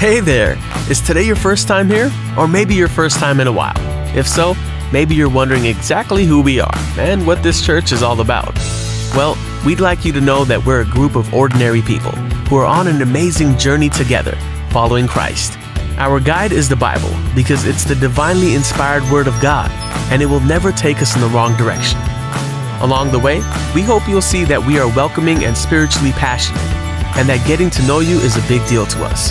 Hey there! Is today your first time here? Or maybe your first time in a while? If so, maybe you're wondering exactly who we are and what this church is all about. Well, we'd like you to know that we're a group of ordinary people who are on an amazing journey together, following Christ. Our guide is the Bible because it's the divinely inspired Word of God, and it will never take us in the wrong direction. Along the way, we hope you'll see that we are welcoming and spiritually passionate, and that getting to know you is a big deal to us.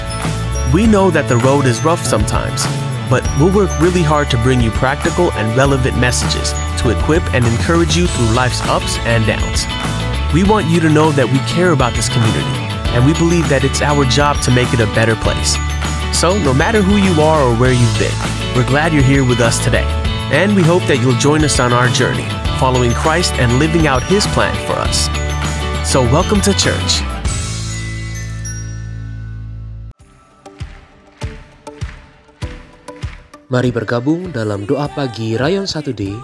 We know that the road is rough sometimes, but we'll work really hard to bring you practical and relevant messages to equip and encourage you through life's ups and downs. We want you to know that we care about this community, and we believe that it's our job to make it a better place. So, no matter who you are or where you've been, we're glad you're here with us today, and we hope that you'll join us on our journey, following Christ and living out His plan for us. So, welcome to church. Mari bergabung dalam doa pagi Rayon 1D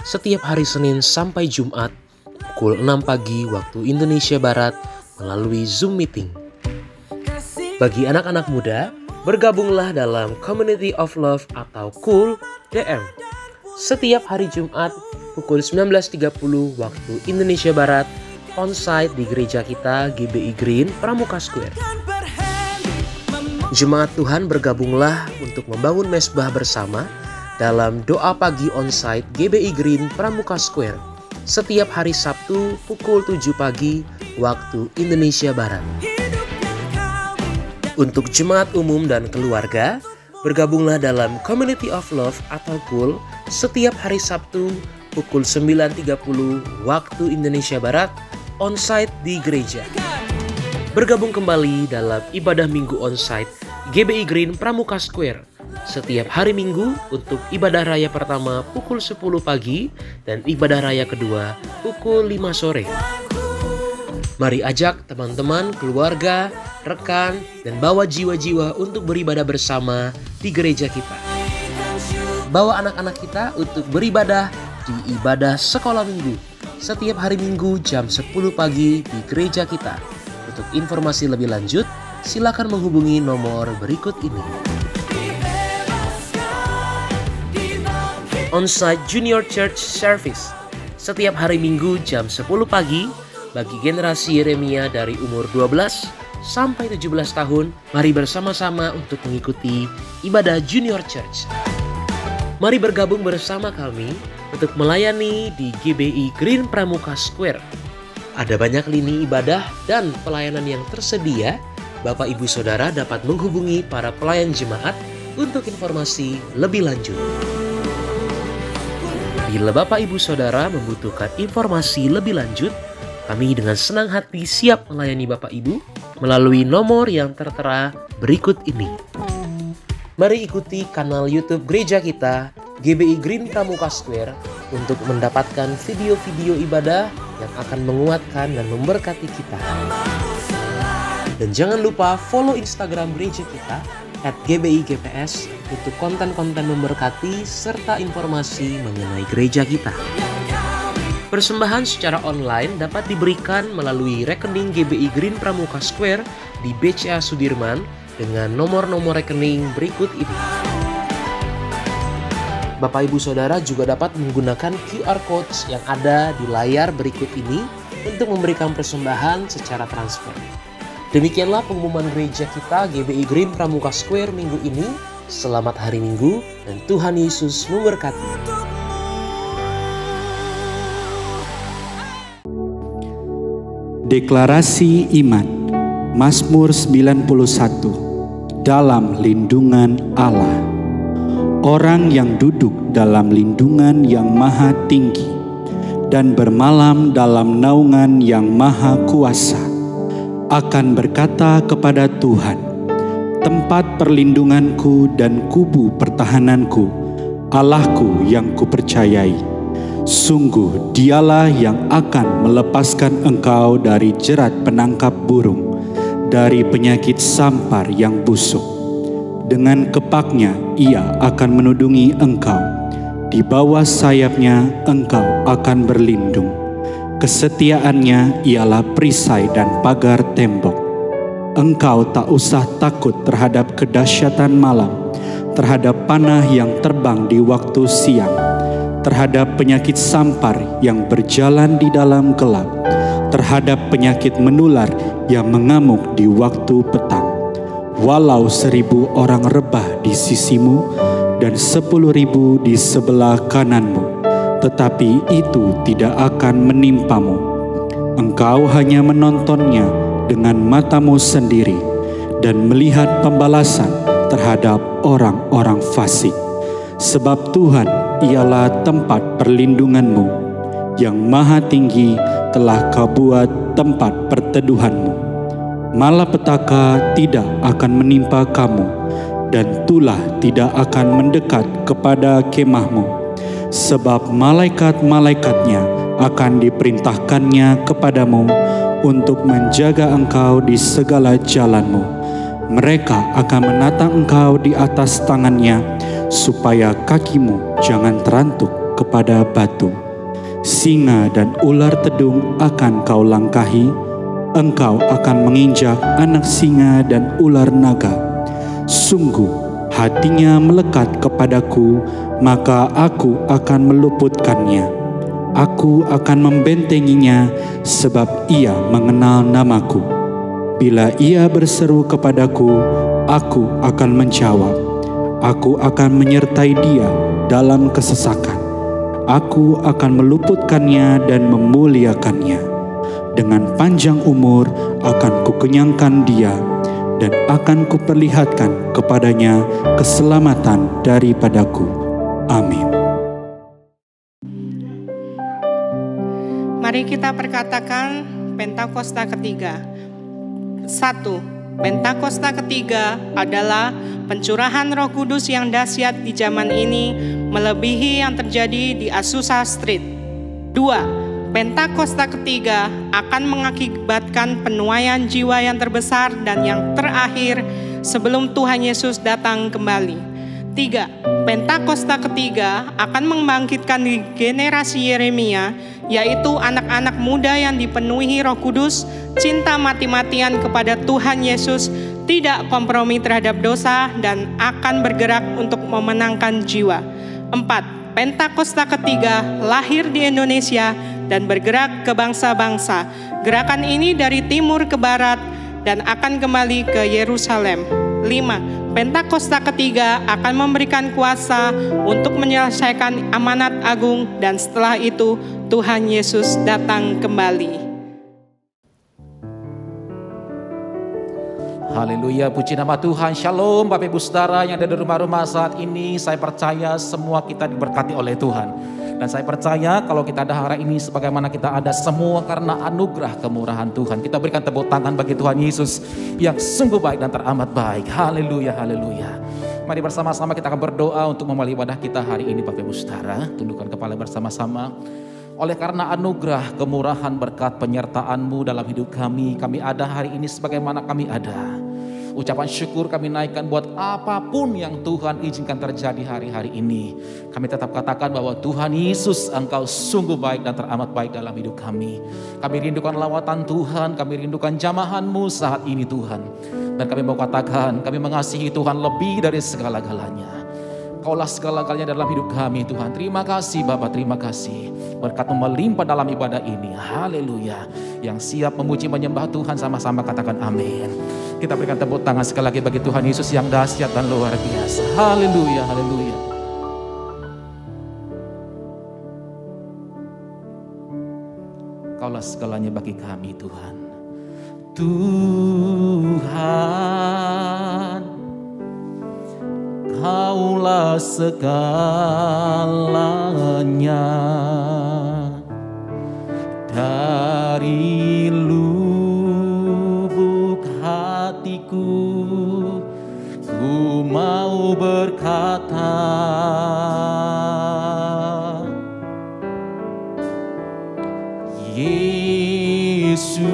setiap hari Senin sampai Jumat pukul 6 pagi waktu Indonesia Barat melalui Zoom Meeting. Bagi anak-anak muda, bergabunglah dalam Community of Love atau KUL DM setiap hari Jumat pukul 19.30 waktu Indonesia Barat onsite di gereja kita GBI Green Pramuka Square. Jemaat Tuhan, bergabunglah untuk membangun mesbah bersama dalam doa pagi onsite GBI Green Pramuka Square setiap hari Sabtu pukul 7 pagi waktu Indonesia Barat. Untuk jemaat umum dan keluarga, bergabunglah dalam Community of Love atau KUL setiap hari Sabtu pukul 9.30 waktu Indonesia Barat onsite di gereja. Bergabung kembali dalam ibadah minggu onsite GBI Green Pramuka Square setiap hari Minggu untuk ibadah raya pertama pukul 10 pagi dan ibadah raya kedua pukul 5 sore. Mari ajak teman-teman, keluarga, rekan, dan bawa jiwa-jiwa untuk beribadah bersama di gereja kita. Bawa anak-anak kita untuk beribadah di ibadah sekolah minggu setiap hari Minggu jam 10 pagi di gereja kita. Untuk informasi lebih lanjut, silakan menghubungi nomor berikut ini. Onsite Junior Church Service setiap hari Minggu jam 10 pagi bagi generasi Yeremia dari umur 12 sampai 17 tahun. Mari bersama-sama untuk mengikuti ibadah Junior Church. Mari bergabung bersama kami untuk melayani di GBI Green Pramuka Square. Ada banyak lini ibadah dan pelayanan yang tersedia. Bapak Ibu Saudara dapat menghubungi para pelayan jemaat untuk informasi lebih lanjut. Bila Bapak Ibu Saudara membutuhkan informasi lebih lanjut, kami dengan senang hati siap melayani Bapak Ibu melalui nomor yang tertera berikut ini. Mari ikuti kanal YouTube gereja kita GBI Green Pramuka Square untuk mendapatkan video-video ibadah yang akan menguatkan dan memberkati kita. Dan jangan lupa follow Instagram gereja kita @GBIGPS untuk konten-konten memberkati serta informasi mengenai gereja kita. Persembahan secara online dapat diberikan melalui rekening GBI Green Pramuka Square di BCA Sudirman dengan nomor-nomor rekening berikut ini. Bapak Ibu Saudara juga dapat menggunakan QR Codes yang ada di layar berikut ini untuk memberikan persembahan secara transfer. Demikianlah pengumuman gereja kita GBI Green Pramuka Square minggu ini. Selamat hari Minggu dan Tuhan Yesus memberkati. Deklarasi Iman Mazmur 91. Dalam lindungan Allah. Orang yang duduk dalam lindungan yang maha tinggi dan bermalam dalam naungan yang maha kuasa akan berkata kepada Tuhan, tempat perlindunganku dan kubu pertahananku, Allahku yang kupercayai. Sungguh dialah yang akan melepaskan engkau dari jerat penangkap burung, dari penyakit sampar yang busuk. Dengan kepaknya ia akan menudungi engkau. Di bawah sayapnya engkau akan berlindung. Kesetiaannya ialah perisai dan pagar tembok. Engkau tak usah takut terhadap kedahsyatan malam, terhadap panah yang terbang di waktu siang, terhadap penyakit sampar yang berjalan di dalam gelap, terhadap penyakit menular yang mengamuk di waktu petang. Walau 1000 orang rebah di sisimu dan 10.000 di sebelah kananmu, tetapi itu tidak akan menimpamu. Engkau hanya menontonnya dengan matamu sendiri dan melihat pembalasan terhadap orang-orang fasik. Sebab Tuhan ialah tempat perlindunganmu, yang maha tinggi telah kau buat tempat perteduhanmu. Malapetaka tidak akan menimpa kamu, dan tulah tidak akan mendekat kepada kemahmu. Sebab malaikat-malaikatnya akan diperintahkannya kepadamu untuk menjaga engkau di segala jalanmu. Mereka akan menatang engkau di atas tangannya, supaya kakimu jangan terantuk kepada batu. Singa dan ular tedung akan kau langkahi, engkau akan menginjak anak singa dan ular naga. Sungguh hatinya melekat kepadaku, maka aku akan meluputkannya. Aku akan membentenginya, sebab ia mengenal namaku. Bila ia berseru kepadaku, aku akan menjawab. Aku akan menyertai dia dalam kesesakan. Aku akan meluputkannya dan memuliakannya. Dengan panjang umur akan kukenyangkan dia, dan akan kuperlihatkan kepadanya keselamatan daripadaku. Amin. Mari kita perkatakan Pentakosta ketiga. 1. Pentakosta ketiga adalah pencurahan Roh Kudus yang dahsyat di zaman ini, melebihi yang terjadi di Azusa Street. 2. Pentakosta ketiga akan mengakibatkan penuaian jiwa yang terbesar dan yang terakhir sebelum Tuhan Yesus datang kembali. 3. Pentakosta ketiga akan membangkitkan generasi Yeremia, yaitu anak-anak muda yang dipenuhi Roh Kudus, cinta mati-matian kepada Tuhan Yesus, tidak kompromi terhadap dosa, dan akan bergerak untuk memenangkan jiwa. 4. Pentakosta ketiga lahir di Indonesia dan bergerak ke bangsa-bangsa. Gerakan ini dari timur ke barat dan akan kembali ke Yerusalem. 5. Pentakosta ketiga akan memberikan kuasa untuk menyelesaikan amanat agung, dan setelah itu Tuhan Yesus datang kembali. Haleluya, puji nama Tuhan. Shalom Bapak Ibu Saudara yang ada di rumah-rumah saat ini. Saya percaya semua kita diberkati oleh Tuhan. Dan saya percaya kalau kita ada hari ini sebagaimana kita ada semua karena anugerah kemurahan Tuhan. Kita berikan tepuk tangan bagi Tuhan Yesus yang sungguh baik dan teramat baik. Haleluya, haleluya. Mari bersama-sama kita akan berdoa untuk memulai ibadah kita hari ini Bapak Ibu Saudara. Tundukkan kepala bersama-sama. Oleh karena anugerah, kemurahan, berkat, penyertaan-Mu dalam hidup kami ada hari ini sebagaimana kami ada. Ucapan syukur kami naikkan buat apapun yang Tuhan izinkan terjadi hari-hari ini. Kami tetap katakan bahwa Tuhan Yesus, Engkau sungguh baik dan teramat baik dalam hidup kami. Kami rindukan lawatan Tuhan, kami rindukan jamahan-Mu saat ini Tuhan. Dan kami mau katakan, kami mengasihi Tuhan lebih dari segala-galanya. Kaulah segala-galanya dalam hidup kami Tuhan. Terima kasih Bapa, terima kasih. Berkat-Mu melimpah dalam ibadah ini. Haleluya. Yang siap memuji menyembah Tuhan sama-sama katakan amin. Kita berikan tepuk tangan sekali lagi bagi Tuhan Yesus yang dahsyat dan luar biasa. Haleluya, haleluya. Kaulah segalanya bagi kami Tuhan. Tuhan, Kaulah segalanya. Dari lubuk hatiku ku mau berkata, Yesus,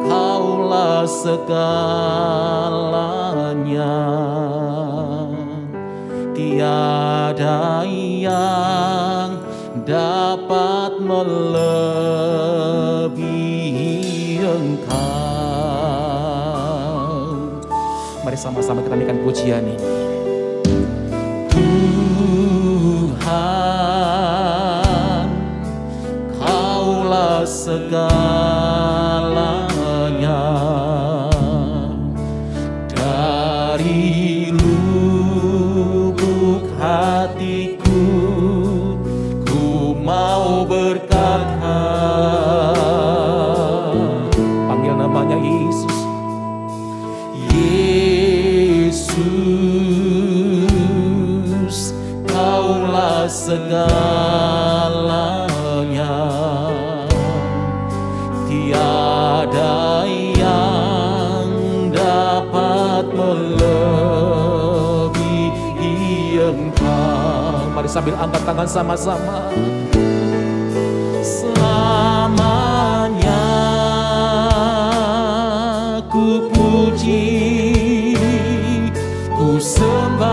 Kaulah segalanya. tiada yang dapat melebihi Engkau. Mari sama-sama kita naikkan pujian ini. Tuhan, Kaulah segalanya. Dari lubuk hatiku ku mau berkata, panggil namanya Yesus. Yesus, Kaulah segalanya. Tiada yang dapat melebihi Engkau. Mari sambil angkat tangan sama-sama. Selamanya ku puji, ku sembah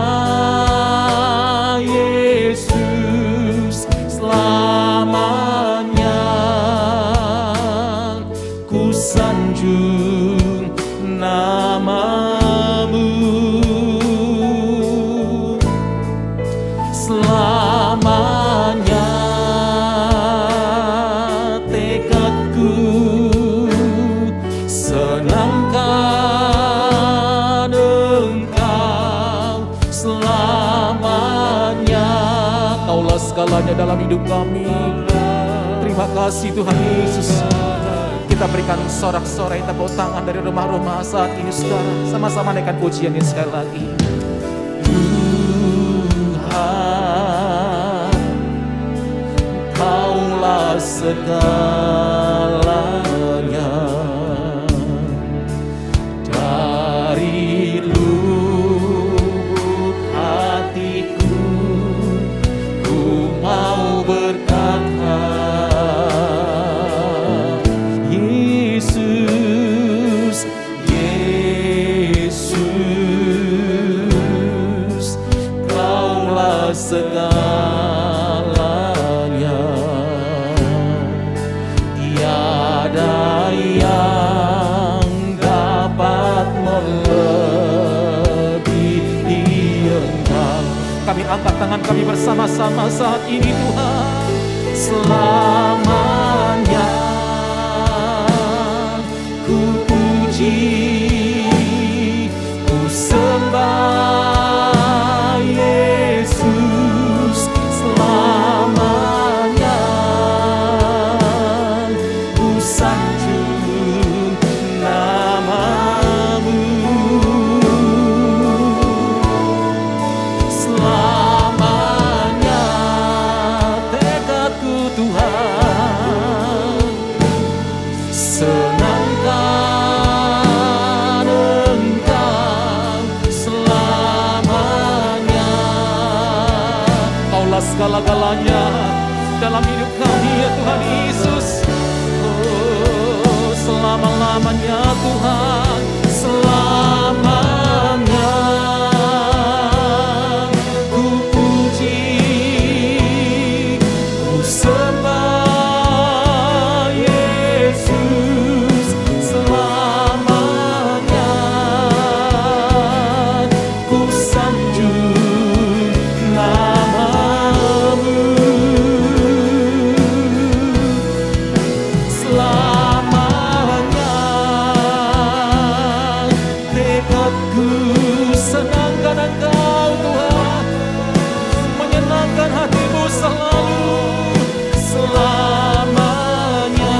Yesus. Selamanya ku sanjung nama-Mu. Selamanya tekadku senangkan Engkau. Selamanya Kaulah segalanya dalam hidup kami. Terima kasih Tuhan Yesus. Kita berikan sorak-sorai tepuk tangan dari rumah-rumah saat ini, saudara. Sama-sama naikkan pujian ini sekali lagi. Tuhan, Kaulah segalanya. Dari lubuk hatiku ku mau berkata, Yesus, Yesus, Kaulah segalanya. Tiada yang dapat melebihi Engkau. Kami angkat tangan kami bersama-sama saat ini, Tuhan. Selamanya ku puji, ku sembah Yesus. Selamanya ku sanjung nama-Mu. Selamanya tekadku Tuhan, senangkan Engkau. Selamanya Kaulah segala-galanya dalam hidup kami, ya Tuhan Yesus. Oh, selama-lamanya Tuhan, selamanya ku puji, ku sembah Yesus. Selamanya ku sanjung nama-Mu. Selamanya tekadku senangkan Engkau Tuhan, menyenangkan hati-Mu selalu. Selamanya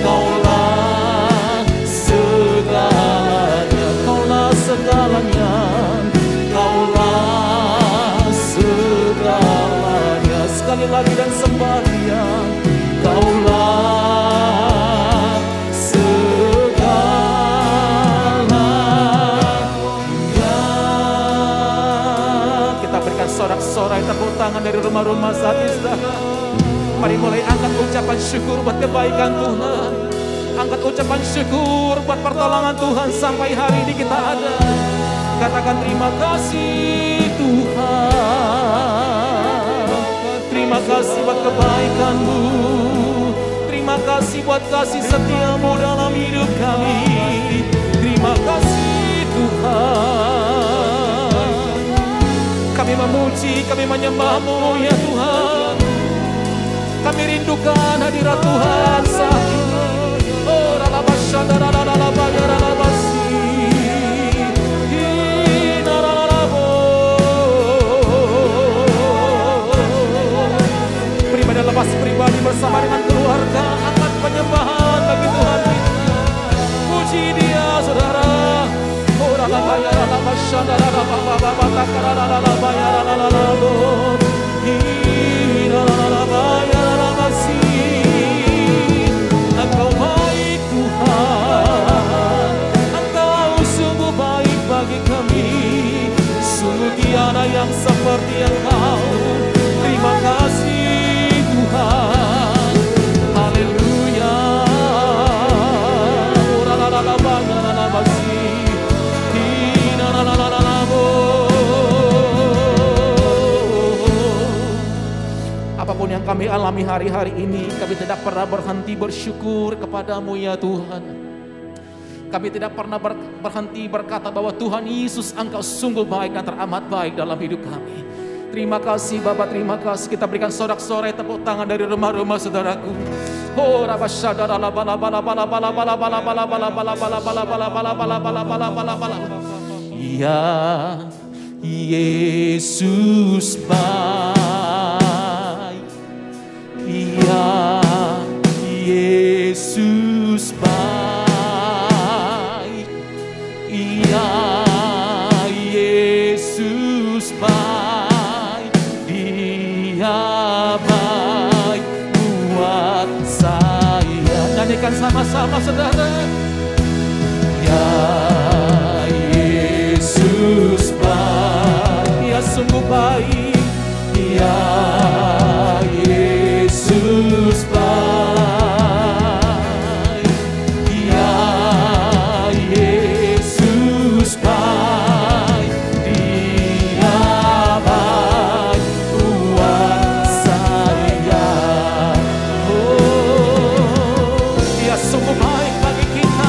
Kaulah segalanya, Kaulah segalanya, Kaulah segalanya. Sekali lagi dan sembah Dia, Kaulah segalanya. Kita berikan sorak-sorai tepuk tangan dari rumah-rumah saat ini, saudara. Mari mulai angkat ucapan syukur buat kebaikan Tuhan. Angkat ucapan syukur buat pertolongan Tuhan sampai hari ini kita ada. Katakan terima kasih Tuhan. Terima kasih buat kebaikan-Mu. Terima kasih buat kasih setia-Mu dalam hidup kami. Terima kasih Tuhan. Kami memuji, kami menyembah-Mu ya Tuhan. Kami rindukan hadirat Tuhan saat ini. Oh, ralabashanda ralalabaya ralabasi. Pribadi lepas pribadi bersama dengan keluarga, angkat penyembahan bagi Tuhan kita. Puji Dia saudara. Oh, ralabaya ralabashanda ralababa takaralabaya ralalabo. Engkau baik Tuhan, Engkau sungguh baik bagi kami. Sungguh tiada yang seperti Engkau. Terima kasih Tuhan. Haleluya. Apapun yang kami alami hari-hari ini, kami tidak pernah berhenti bersyukur kepadamu ya Tuhan. Kami tidak pernah berhenti berkata bahwa Tuhan Yesus Engkau sungguh baik dan teramat baik dalam hidup kami. Terima kasih Bapa, terima kasih. Kita berikan sorak-sorai tepuk tangan dari rumah-rumah saudaraku. Oh, rabasyada la bala bala bala bala bala bala bala bala bala bala bala bala bala bala bala bala bala bala. Ya Yesus baik. Ya Yesus baik. Ya Yesus baik. Dia baik buat saya. Nyanyikan sama-sama saudara. Ya Yesus baik. Dia sungguh baik. Ya Yesus baik. Ya Yesus baik. Dia baik buat saya. Oh, Dia sungguh baik bagi kita.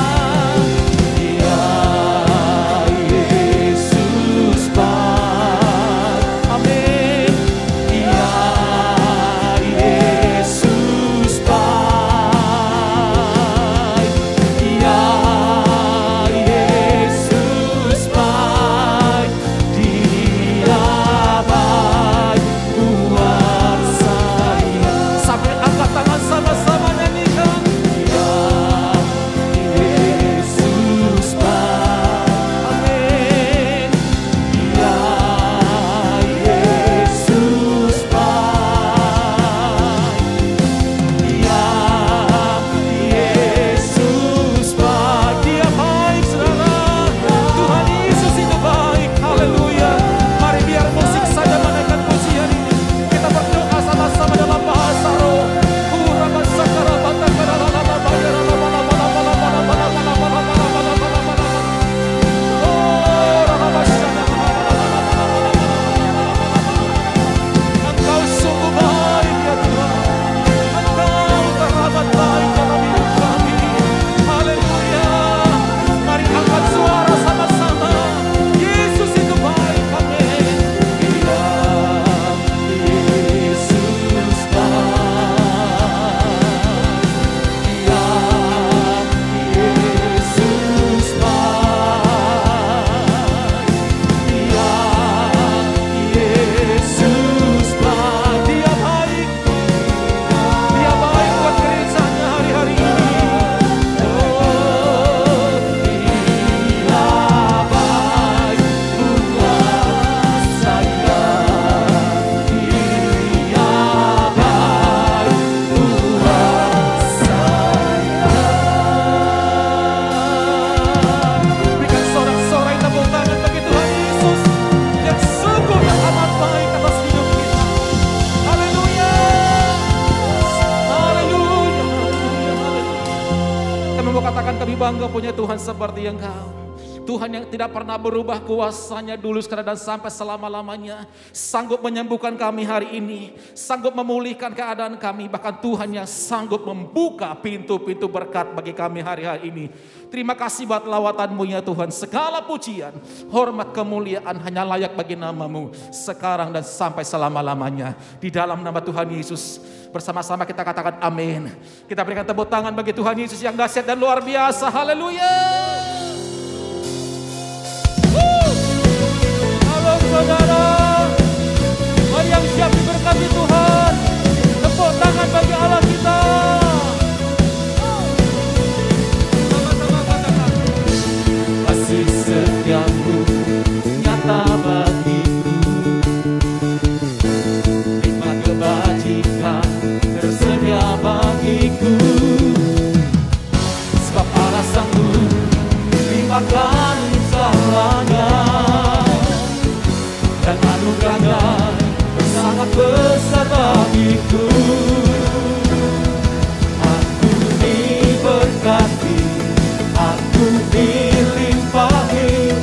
bangga punya Tuhan seperti Engkau. Tuhan yang tidak pernah berubah kuasanya dulu, sekarang dan sampai selama-lamanya. Sanggup menyembuhkan kami hari ini, sanggup memulihkan keadaan kami. Bahkan Tuhan yang sanggup membuka pintu-pintu berkat bagi kami hari-hari ini. Terima kasih buat lawatan-Mu ya Tuhan. Segala pujian, hormat, kemuliaan hanya layak bagi nama-Mu sekarang dan sampai selama-lamanya. Di dalam nama Tuhan Yesus, bersama-sama kita katakan amin. Kita berikan tepuk tangan bagi Tuhan Yesus yang dahsyat dan luar biasa. Haleluya. Halo saudara, mari yang siap diberkati Tuhan, tepuk tangan bagi Allah kita. Sama-sama katakan, kasih setiamu nyata bagiku, nikmat kebajikan tersedia bagiku, sebab Allah sanggup limpahkan segalanya, dan anugerahnya sangat besar bagiku. Aku diberkati, aku dilimpahi,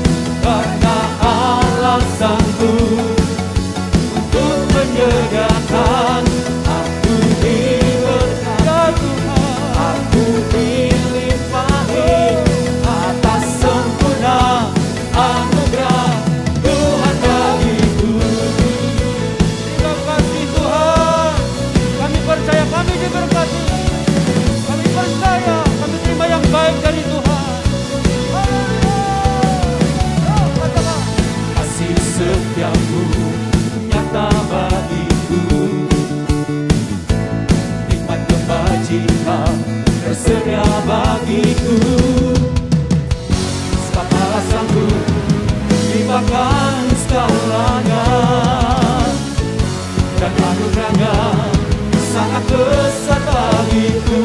karena Allah sanggup untuk menyediakan. Aku diberkati, aku dilimpahi atas sempurna anugerah Tuhan bagiku. Terima kasih Tuhan, kami percaya kami diberkati, kami percaya kami terima yang baik dari Tuhan. Kasih setiamu nyata bagiku, nikmat kebajikan tersedia bagiku, sebab Allah sanggup limpahkan segalanya, dan anugerahnya sangat besar bagiku.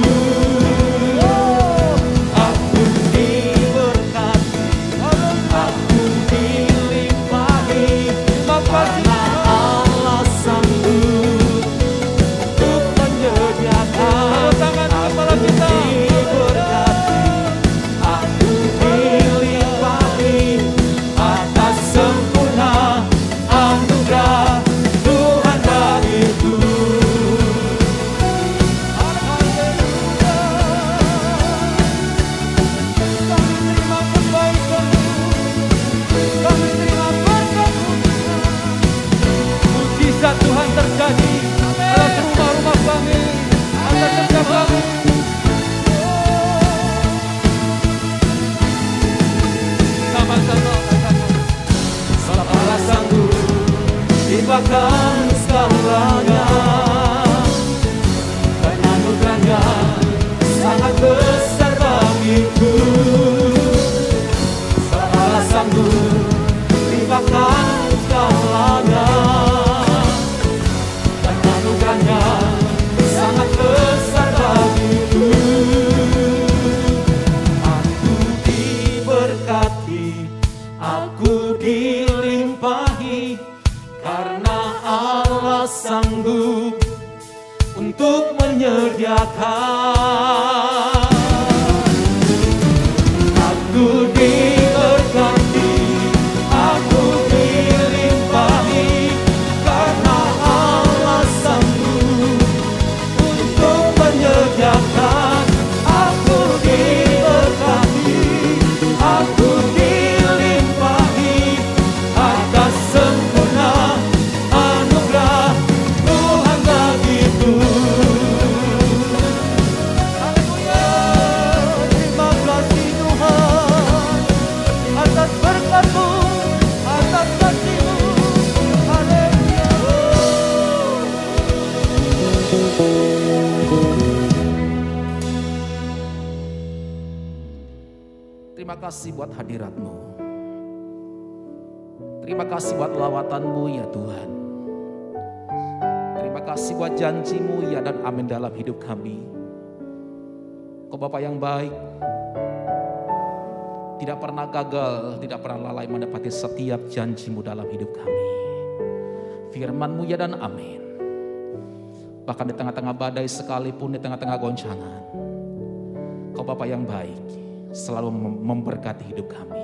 Aku diberkati, aku dilimpahi, karena Allah sanggup untuk menyediakan. Aku diberkati, aku dilimpahi atas sempurna anugerah Tuhan bagiku. Kami terima kebaikan-Mu, kami terima berkat-Mu. Mujizat Tuhan terjadi atas rumah-rumah kami, atas kerja kami. Sama-sama katakan, sebab Allah sanggup limpahkan segalanya, dan anugerahnya sangat besar bagiku. Sebab Allah sanggup limpahkan segalanya, dan anugerahnya sangat besar bagiku. Aku diberkati, aku dilimpahi, karena Allah sanggup untuk menyediakan. Aku diberkati, aku dilimpahi, karena Allah sanggup untuk menyediakan. Aku diberkati, aku dilimpahi atas sempurna anugerah Tuhan bagiku. Haleluya. Terima kasih Tuhan atas berkat-Mu, atas kasih-Mu. Haleluya. Terima kasih buat hadirat-Mu. Terima kasih buat lawatan-Mu ya Tuhan. Terima kasih buat janji-Mu ya dan amin dalam hidup kami. Kau Bapa yang baik, tidak pernah gagal, tidak pernah lalai menepati setiap janji-Mu dalam hidup kami. Firman-Mu ya dan amin. Bahkan di tengah-tengah badai sekalipun, di tengah-tengah goncangan, Kau Bapa yang baik, selalu memberkati hidup kami.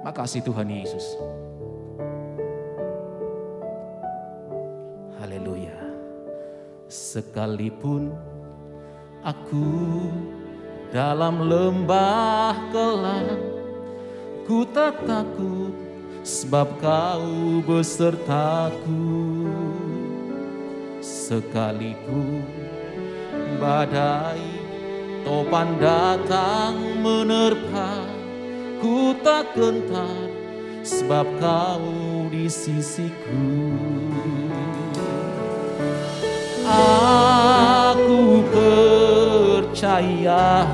Makasih Tuhan Yesus. Haleluya. Sekalipun aku dalam lembah gelap, ku tak takut sebab Kau besertaku. Sekalipun badai topan datang menerpa, ku tak gentar sebab Kau di sisiku. Aku percaya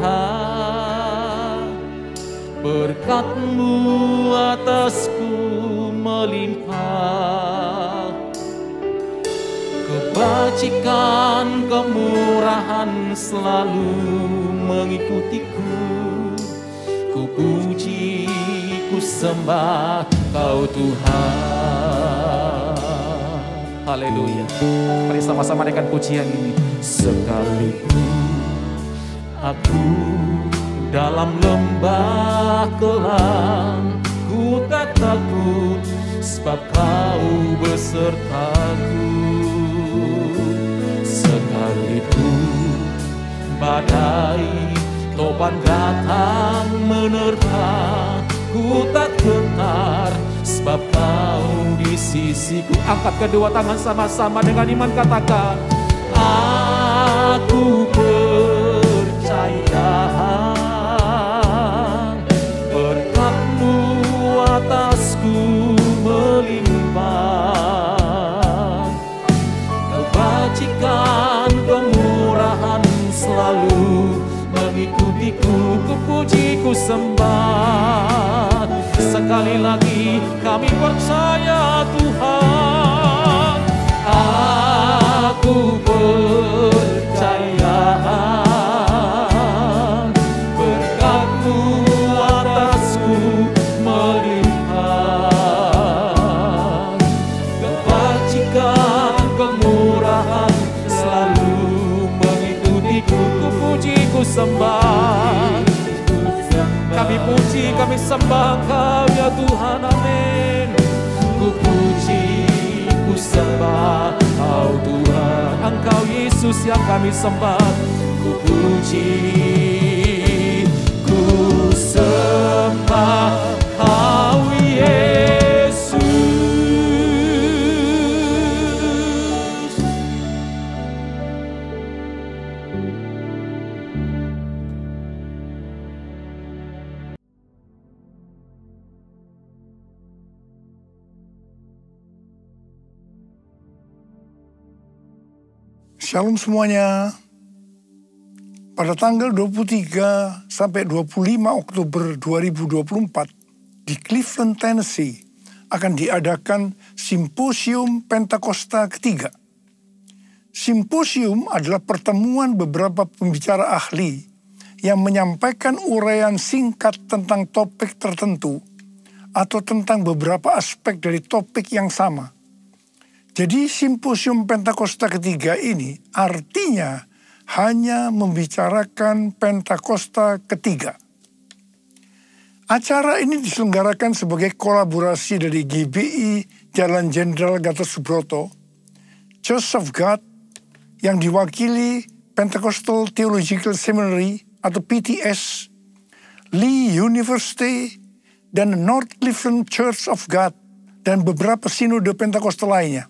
berkat-Mu atasku melimpah, kebajikan kemurahan selalu mengikutiku. Ku puji, ku sembah Kau Tuhan. Haleluya. Mari sama-sama dengan pujian ini. Sekalipun aku dalam lembah kelam, ku tak takut sebab Kau besertaku. Sekalipun badai topan datang menerpa, ku tak gentar sebab Kau di sisiku. Angkat kedua tangan sama-sama dengan iman, katakan, aku percaya berkat-Mu atasku melimpah, kebajikan kemurahan selalu mengikutiku. Ku puji, ku sembah. Sekali lagi kami percaya Tuhan. Aku percaya berkat-Mu atasku melimpah, kebajikan kemurahan selalu mengikutiku. Ku puji, ku sembah. Kami puji, kami sembah Kau ya Tuhan, amin. Ku puji, ku sembah Kau Tuhan. Engkau Yesus yang kami sembah. Ku puji, ku sembah Kau Yesus. Shalom semuanya. Pada tanggal 23 sampai 25 Oktober 2024 di Cleveland, Tennessee akan diadakan Simposium Pentakosta ketiga. Simposium adalah pertemuan beberapa pembicara ahli yang menyampaikan uraian singkat tentang topik tertentu atau tentang beberapa aspek dari topik yang sama. Jadi Simposium Pentakosta ketiga ini artinya hanya membicarakan Pentakosta ketiga. Acara ini diselenggarakan sebagai kolaborasi dari GBI Jalan Jenderal Gatot Subroto, Church of God yang diwakili Pentecostal Theological Seminary atau PTS, Lee University, dan North Cleveland Church of God, dan beberapa sinode Pentakosta lainnya.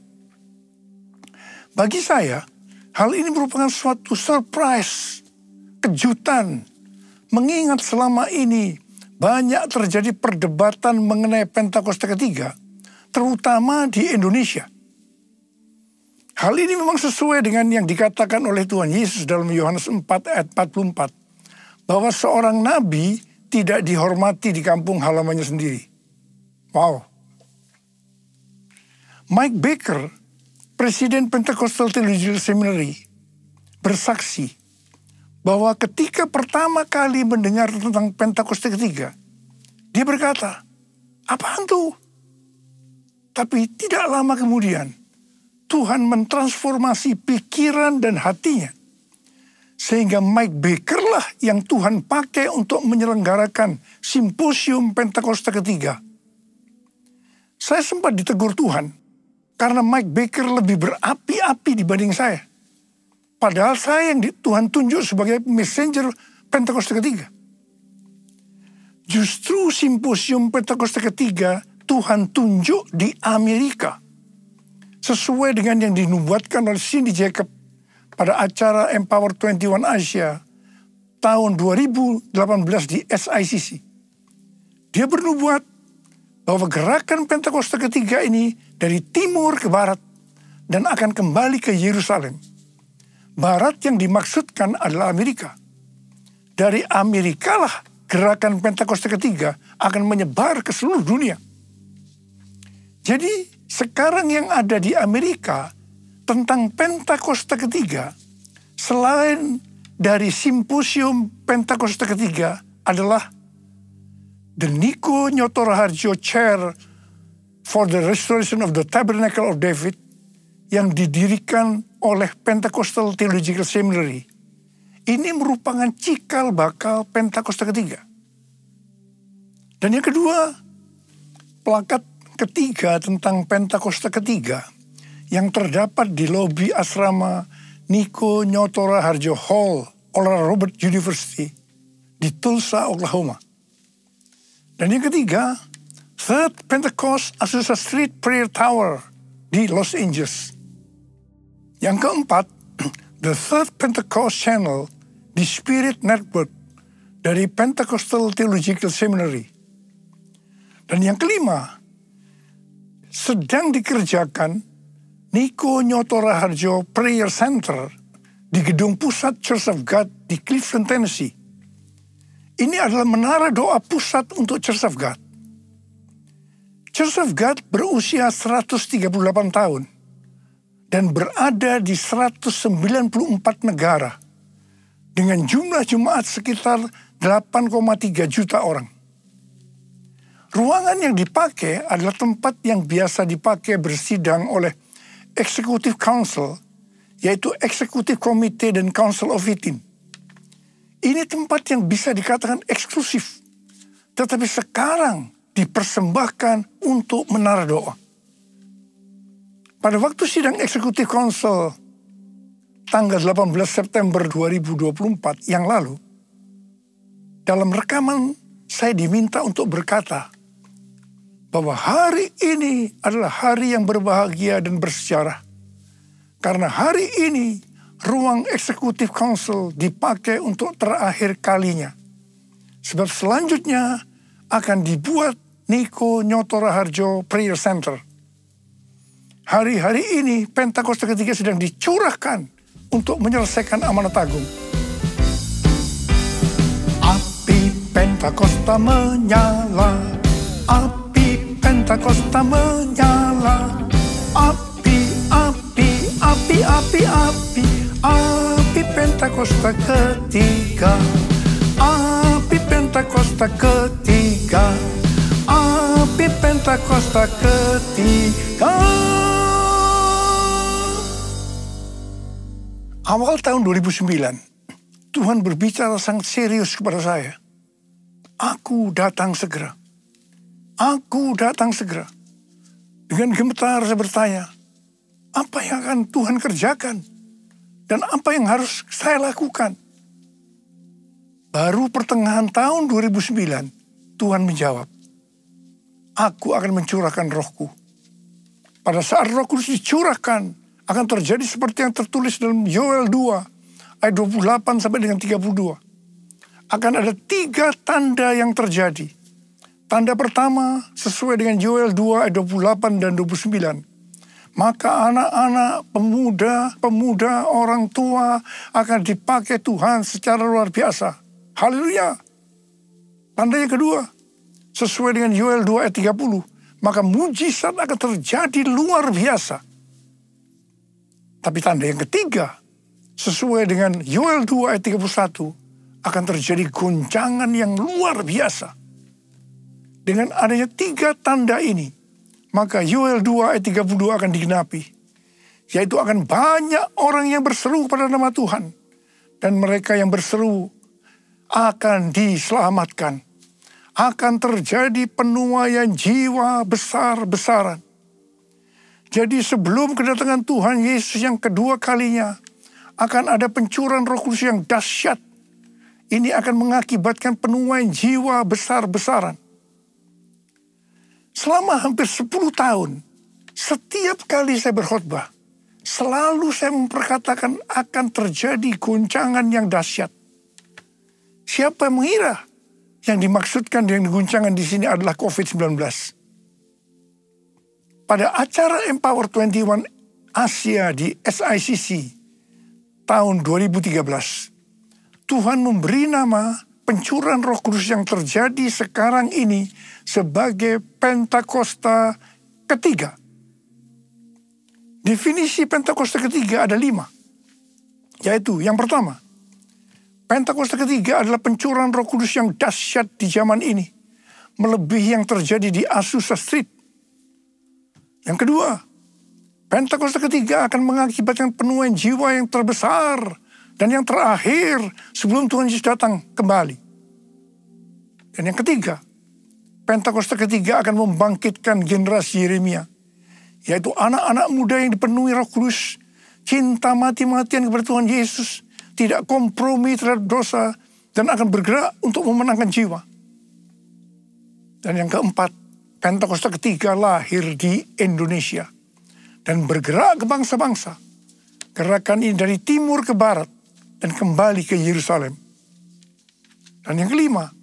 Bagi saya, hal ini merupakan suatu surprise, kejutan, mengingat selama ini banyak terjadi perdebatan mengenai Pentakosta ketiga, terutama di Indonesia. Hal ini memang sesuai dengan yang dikatakan oleh Tuhan Yesus dalam Yohanes 4 ayat 44, bahwa seorang nabi tidak dihormati di kampung halamannya sendiri. Wow. Mike Baker, Presiden Pentecostal Theological Seminary, bersaksi bahwa ketika pertama kali mendengar tentang Pentakosta ketiga, dia berkata, apaan tuh? Tapi tidak lama kemudian, Tuhan mentransformasi pikiran dan hatinya, Sehingga Mike Baker lah yang Tuhan pakai untuk menyelenggarakan simposium Pentakosta ketiga. Saya sempat ditegur Tuhan karena Mike Baker lebih berapi-api dibanding saya. Padahal saya yang Tuhan tunjuk sebagai messenger Pentakosta ketiga. Justru simposium Pentakosta ketiga Tuhan tunjuk di Amerika. Sesuai dengan yang dinubuatkan oleh Cindy Jacob pada acara Empower 21 Asia tahun 2018 di SICC. Dia bernubuat bahwa gerakan Pentakosta ketiga ini dari timur ke barat dan akan kembali ke Yerusalem. Barat yang dimaksudkan adalah Amerika. Dari Amerika lah gerakan Pentakosta ketiga akan menyebar ke seluruh dunia. Jadi sekarang yang ada di Amerika tentang Pentakosta ketiga, selain dari simposium Pentakosta ketiga adalah the Niko Nyoto Raharjo Chair for the Restoration of the Tabernacle of David yang didirikan oleh Pentecostal Theological Seminary. Ini merupakan cikal bakal Pentakosta ketiga. Dan yang kedua, plakat ketiga tentang Pentakosta ketiga yang terdapat di lobi asrama Niko Nyoto Raharjo Hall, Oral Roberts University di Tulsa, Oklahoma. Dan yang ketiga, Third Pentecost Azusa Street Prayer Tower di Los Angeles. Yang keempat, The Third Pentecost Channel di Spirit Network dari Pentecostal Theological Seminary. Dan yang kelima, sedang dikerjakan Niko Nyoto Raharjo Prayer Center di gedung pusat Church of God di Cleveland, Tennessee. Ini adalah menara doa pusat untuk Church of God. Church of God berusia 138 tahun dan berada di 194 negara dengan jumlah jemaat sekitar 8,3 juta orang. Ruangan yang dipakai adalah tempat yang biasa dipakai bersidang oleh Executive Council, yaitu Executive Committee dan Council of 18. Ini tempat yang bisa dikatakan eksklusif, tetapi sekarang dipersembahkan untuk menara doa. Pada waktu sidang Executive Council tanggal 18 September 2024 yang lalu, dalam rekaman saya diminta untuk berkata bahwa hari ini adalah hari yang berbahagia dan bersejarah. Karena hari ini ruang Executive Council dipakai untuk terakhir kalinya. Sebab selanjutnya akan dibuat Niko Nyoto Raharjo Prayer Center. Hari-hari ini Pentakosta ketiga sedang dicurahkan untuk menyelesaikan amanat agung. Api Pentakosta menyala, api Pentakosta menyala, api, api, api, api, api, api Pentakosta ketiga, api Pentakosta ketiga, api Pentakosta ketiga. Awal tahun 2009, Tuhan berbicara sangat serius kepada saya. Aku datang segera. Aku datang segera. Dengan gemetar saya bertanya, apa yang akan Tuhan kerjakan? Dan apa yang harus saya lakukan? Baru pertengahan tahun 2009, Tuhan menjawab, aku akan mencurahkan rohku. Pada saat roh kudus dicurahkan, akan terjadi seperti yang tertulis dalam Yoel 2, ayat 28 sampai dengan 32. Akan ada 3 tanda yang terjadi. Tanda pertama sesuai dengan Yoel 2 ayat 28 dan 29. Maka anak-anak, pemuda, orang tua akan dipakai Tuhan secara luar biasa. Haleluya. Tanda yang kedua, sesuai dengan Yoel 2 ayat 30. Maka mujizat akan terjadi luar biasa. Tapi tanda yang ketiga, sesuai dengan Yoel 2 ayat 31, akan terjadi goncangan yang luar biasa. Dengan adanya 3 tanda ini, maka Yoel 2 ayat 32 akan digenapi. Yaitu akan banyak orang yang berseru pada nama Tuhan. dan mereka yang berseru akan diselamatkan. Akan terjadi penuaian jiwa besar-besaran. Jadi sebelum kedatangan Tuhan Yesus yang kedua kalinya, akan ada pencurahan Roh Kudus yang dahsyat. Ini akan mengakibatkan penuaian jiwa besar-besaran. Selama hampir 10 tahun, setiap kali saya berkhotbah, selalu saya memperkatakan akan terjadi goncangan yang dahsyat. Siapa yang mengira yang dimaksudkan dengan goncangan di sini adalah COVID-19? Pada acara Empower 21 Asia di SICC tahun 2013, Tuhan memberi nama pencurahan Roh Kudus yang terjadi sekarang ini sebagai Pentakosta ketiga. Definisi Pentakosta ketiga ada 5. Yaitu yang pertama, Pentakosta ketiga adalah pencurahan Roh Kudus yang dahsyat di zaman ini, melebihi yang terjadi di Azusa Street. Yang kedua, Pentakosta ketiga akan mengakibatkan penuaian jiwa yang terbesar dan yang terakhir sebelum Tuhan Yesus datang kembali. Dan yang ketiga, Pentakosta ketiga akan membangkitkan generasi Yeremia, yaitu anak-anak muda yang dipenuhi Roh Kudus, cinta mati-matian kepada Tuhan Yesus, tidak kompromi terhadap dosa, dan akan bergerak untuk memenangkan jiwa. Dan yang keempat, Pentakosta ketiga lahir di Indonesia dan bergerak ke bangsa-bangsa. Gerakan ini dari timur ke barat dan kembali ke Yerusalem. Dan yang kelima,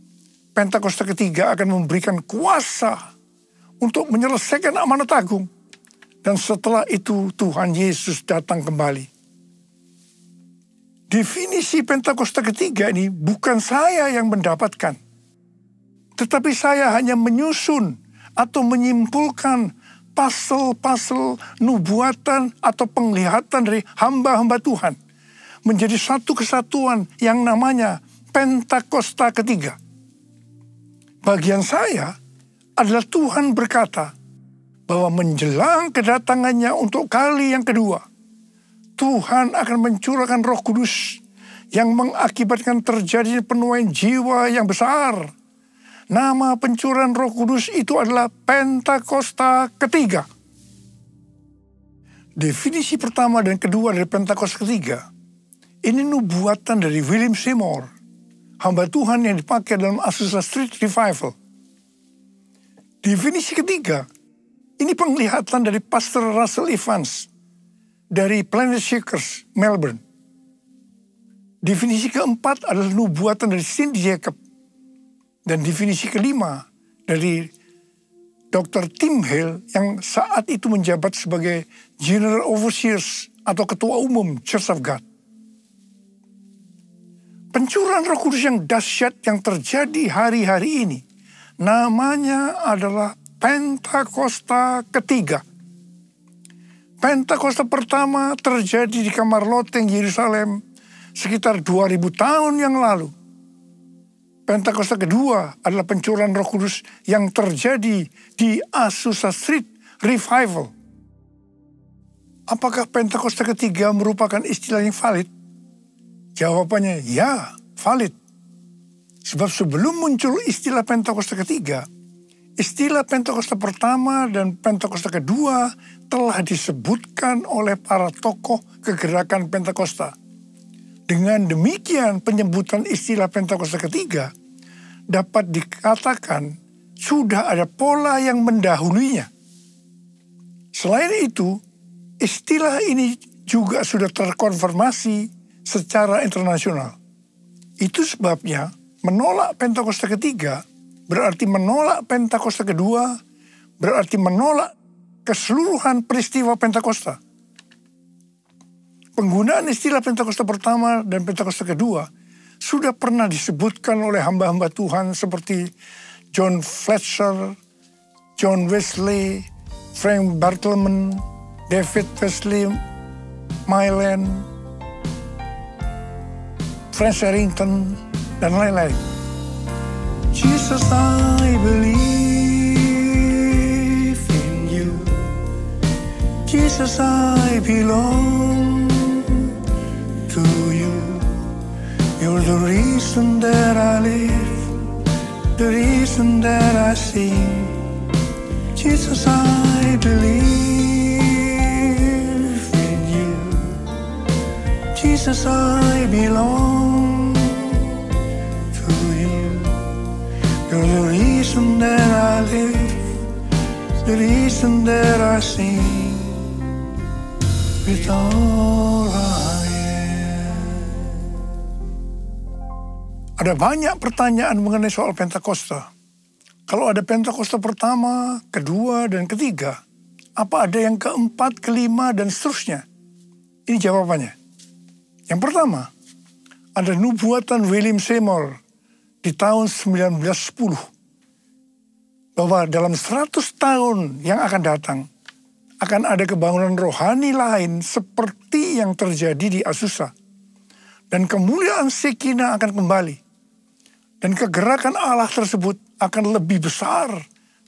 Pentakosta ketiga akan memberikan kuasa untuk menyelesaikan amanat agung. Dan setelah itu Tuhan Yesus datang kembali. Definisi Pentakosta ketiga ini bukan saya yang mendapatkan. Tetapi saya hanya menyusun atau menyimpulkan pasal-pasal nubuatan atau penglihatan dari hamba-hamba Tuhan. Menjadi satu kesatuan yang namanya Pentakosta ketiga. Bagian saya adalah Tuhan berkata bahwa menjelang kedatangannya untuk kali yang kedua, Tuhan akan mencurahkan Roh Kudus yang mengakibatkan terjadinya penuaian jiwa yang besar. Nama pencurahan Roh Kudus itu adalah Pentakosta ketiga. Definisi pertama dan kedua dari Pentakosta ketiga, ini nubuatan dari William Seymour, hamba Tuhan yang dipakai dalam Azusa Street Revival. Definisi ketiga, ini penglihatan dari Pastor Russell Evans dari Planet Shakers, Melbourne. Definisi keempat adalah nubuatan dari Cindy Jacob. Dan definisi kelima dari Dr. Tim Hale yang saat itu menjabat sebagai General Overseers atau Ketua Umum Church of God. Pencurahan Roh Kudus yang dahsyat yang terjadi hari-hari ini, namanya adalah Pentakosta ketiga. Pentakosta pertama terjadi di kamar loteng Yerusalem sekitar 2000 tahun yang lalu. Pentakosta kedua adalah pencurahan Roh Kudus yang terjadi di Azusa Street Revival. Apakah Pentakosta ketiga merupakan istilah yang valid? Jawabannya ya, valid. Sebab sebelum muncul istilah Pentakosta ketiga, istilah Pentakosta pertama dan Pentakosta kedua telah disebutkan oleh para tokoh kegerakan Pentakosta. Dengan demikian, penyebutan istilah Pentakosta ketiga dapat dikatakan sudah ada pola yang mendahulunya. Selain itu, istilah ini juga sudah terkonfirmasi secara internasional. Itu sebabnya menolak Pentakosta ketiga berarti menolak Pentakosta kedua, berarti menolak keseluruhan peristiwa Pentakosta. Penggunaan istilah Pentakosta pertama dan Pentakosta kedua sudah pernah disebutkan oleh hamba-hamba Tuhan seperti John Fletcher, John Wesley, Frank Bartleman, David Wesley, Mylan, Frank Sherrington, dan lain-lain. Jesus, I believe in you. Jesus, I belong to you. the reason that I live, the reason that I sing. Jesus, I believe in you. Jesus, I belong to you. You're the reason that I live, the reason that I sing with all I am. Ada banyak pertanyaan mengenai soal Pentakosta. Kalau ada Pentakosta pertama, kedua, dan ketiga, apa ada yang keempat, kelima, dan seterusnya? Ini jawabannya. Yang pertama, ada nubuatan William Seymour di tahun 1910. Bahwa dalam 100 tahun yang akan datang, akan ada kebangunan rohani lain seperti yang terjadi di Azusa. Dan kemuliaan Shekinah akan kembali. Dan kegerakan Allah tersebut akan lebih besar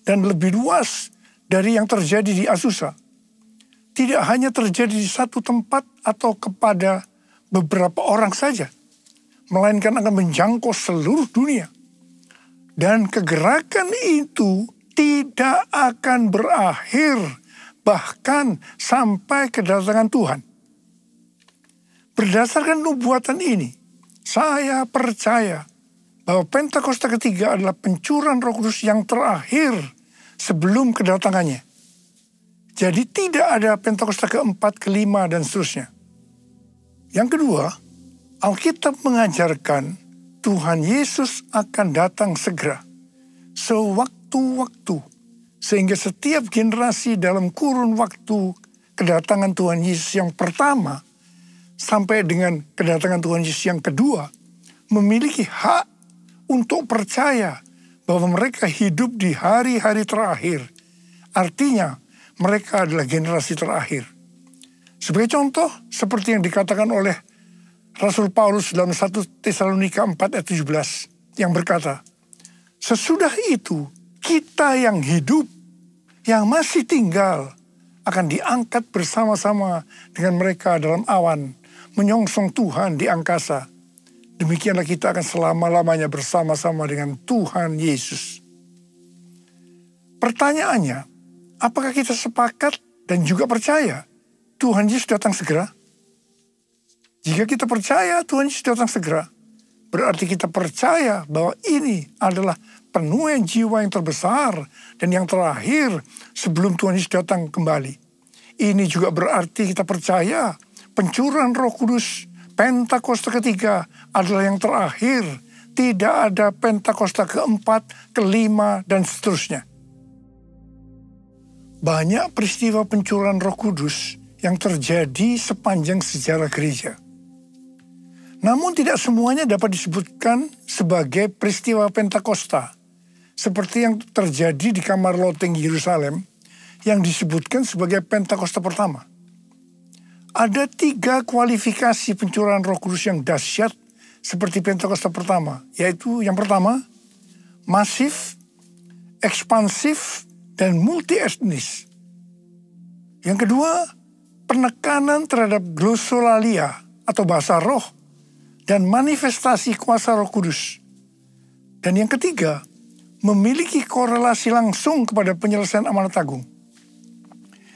dan lebih luas dari yang terjadi di Azusa. Tidak hanya terjadi di satu tempat atau kepada beberapa orang saja, melainkan akan menjangkau seluruh dunia. Dan kegerakan itu tidak akan berakhir bahkan sampai kedatangan Tuhan. Berdasarkan nubuatan ini, saya percaya bahwa Pentakosta ketiga adalah pencurahan Roh Kudus yang terakhir sebelum kedatangannya. Jadi tidak ada Pentakosta keempat, kelima, dan seterusnya. Yang kedua, Alkitab mengajarkan Tuhan Yesus akan datang segera, sewaktu-waktu, sehingga setiap generasi dalam kurun waktu kedatangan Tuhan Yesus yang pertama sampai dengan kedatangan Tuhan Yesus yang kedua memiliki hak untuk percaya bahwa mereka hidup di hari-hari terakhir. Artinya, mereka adalah generasi terakhir. Sebagai contoh, seperti yang dikatakan oleh Rasul Paulus dalam 1 Tesalonika 4 ayat 17, yang berkata, sesudah itu, kita yang hidup, yang masih tinggal, akan diangkat bersama-sama dengan mereka dalam awan, menyongsong Tuhan di angkasa. Demikianlah kita akan selama-lamanya bersama-sama dengan Tuhan Yesus. Pertanyaannya, apakah kita sepakat dan juga percaya Tuhan Yesus datang segera? Jika kita percaya Tuhan Yesus datang segera, berarti kita percaya bahwa ini adalah penuaian jiwa yang terbesar dan yang terakhir sebelum Tuhan Yesus datang kembali. Ini juga berarti kita percaya pencurahan Roh Kudus Pentakosta ketiga adalah yang terakhir. Tidak ada Pentakosta keempat, kelima, dan seterusnya. Banyak peristiwa pencurahan Roh Kudus yang terjadi sepanjang sejarah gereja. Namun tidak semuanya dapat disebutkan sebagai peristiwa Pentakosta, seperti yang terjadi di kamar loteng Yerusalem yang disebutkan sebagai Pentakosta pertama. Ada 3 kualifikasi pencurahan Roh Kudus yang dahsyat seperti Pentakosta pertama, yaitu yang pertama, masif, ekspansif, dan multi-etnis. Yang kedua, penekanan terhadap glosolalia atau bahasa roh dan manifestasi kuasa Roh Kudus. Dan yang ketiga, memiliki korelasi langsung kepada penyelesaian amanat agung.